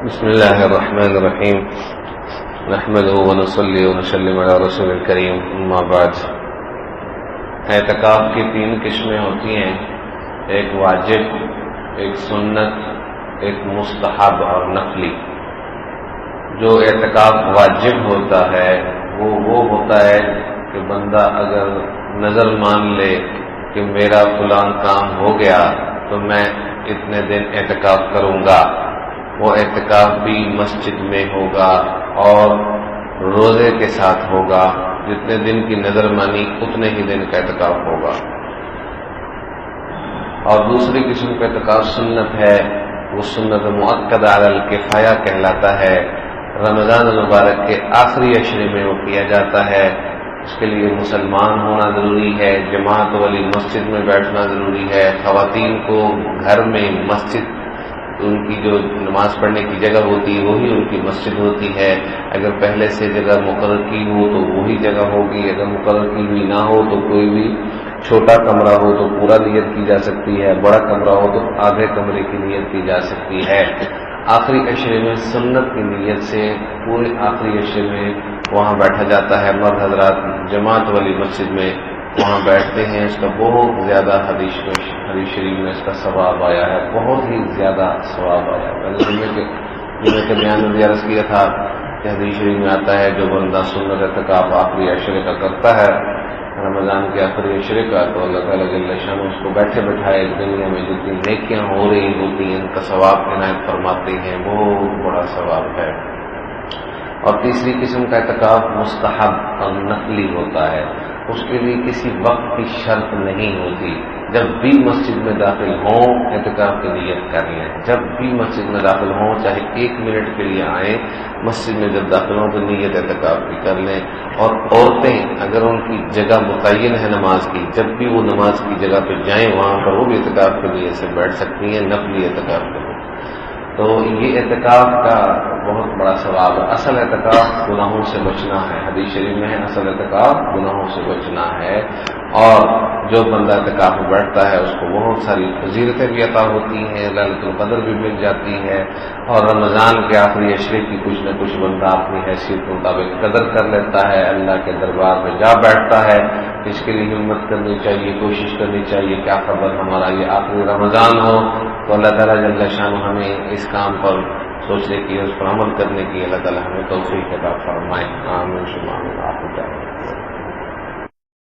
بسم اللہ الرحمن الرحیم نحمده ونصلی ونسلم علی رسول الکریم اما بعد۔ اعتکاف کی تین قسمیں ہوتی ہیں، ایک واجب، ایک سنت، ایک مستحب اور نفلی۔ جو اعتکاف واجب ہوتا ہے وہ ہوتا ہے کہ بندہ اگر نظر مان لے کہ میرا فلان کام ہو گیا تو میں اتنے دن اعتکاف کروں گا، وہ اعتکاف بھی مسجد میں ہوگا اور روزے کے ساتھ ہوگا، جتنے دن کی نظر مانی اتنے ہی دن کا اعتکاف ہوگا۔ اور دوسری قسم کا اعتکاف سنت ہے، وہ سنت مؤکدہ علی الکفایہ کہلاتا ہے۔ رمضان المبارک کے آخری عشرے میں وہ کیا جاتا ہے۔ اس کے لیے مسلمان ہونا ضروری ہے، جماعت والی مسجد میں بیٹھنا ضروری ہے۔ خواتین کو گھر میں مسجد، ان کی جو نماز پڑھنے کی جگہ ہوتی ہے وہی ان کی مسجد ہوتی ہے۔ اگر پہلے سے جگہ مقرر کی ہو تو وہی جگہ ہوگی، اگر مقرر کی ہوئی نہ ہو تو کوئی بھی چھوٹا کمرہ ہو تو پورا نیت کی جا سکتی ہے، بڑا کمرہ ہو تو آدھے کمرے کی نیت کی جا سکتی ہے۔ آخری عشرے میں سنت کی نیت سے پورے آخری عشرے میں وہاں بیٹھا جاتا ہے۔ مرد حضرات جماعت والی مسجد میں وہاں بیٹھتے ہیں۔ اس کا بہت زیادہ حدیث شریف میں اس کا ثواب آیا ہے، بہت ہی زیادہ ثواب آیا ہے۔ میں نے جمعے کے بیان میں عرض کیا تھا کہ حدیث شریف میں آتا ہے جو بندہ سنت اعتکاف آخری عشرے کا کرتا ہے، رمضان کے آخری عشرے کا، تو اللہ تعالیٰ جل شانہ اس کو بیٹھے بٹھائے دنیا میں جتنی نیکیاں ہو رہی ہوتی ہیں ان کا ثواب عنایت فرماتے ہیں، بہت بڑا ثواب ہے۔ اور تیسری قسم کا اعتکاف مستحب اور نفلی ہوتا ہے۔ اس کے لیے کسی وقت کی شرط نہیں ہوتی، جب بھی مسجد میں داخل ہوں اعتکاف کی نیت کر لیں، جب بھی مسجد میں داخل ہوں چاہے 1 منٹ کے لیے آئیں، مسجد میں جب داخل ہوں تو نیت اعتکاف کی کر لیں۔ اور عورتیں اگر ان کی جگہ متعین ہے نماز کی، جب بھی وہ نماز کی جگہ پہ جائیں وہاں پر وہ بھی اعتکاف کے نیت سے بیٹھ سکتی ہیں، نفلی اعتکاف کے لیے۔ تو یہ اعتکاف کا بہت بڑا ثواب ہے۔ اصل اعتکاف گناہوں سے بچنا ہے، حدیث شریف میں ہے اصل اعتکاف گناہوں سے بچنا ہے۔ اور جو بندہ اعتکاف میں بیٹھتا ہے اس کو بہت ساری فضیلتیں بھی عطا ہوتی ہیں، ليلۃ القدر بھی مل جاتی ہے، اور رمضان کے آخری عشرے کی کچھ نہ کچھ بندہ اپنی حیثیت کے مطابق قدر کر لیتا ہے، اللہ کے دربار میں جا بیٹھتا ہے۔ اس کے لیے ہمت کرنی چاہیے، کوشش کرنی چاہیے، کیا خبر ہمارا یہ آخری رمضان ہو تو اللہ تعالیٰ جل شانہ ہمیں اس کام پر سوچنے کی، اس پر عمل کرنے کی اللہ تعالیٰ ہمیں توفیق عطا فرمائے۔ آمین ثم آمین۔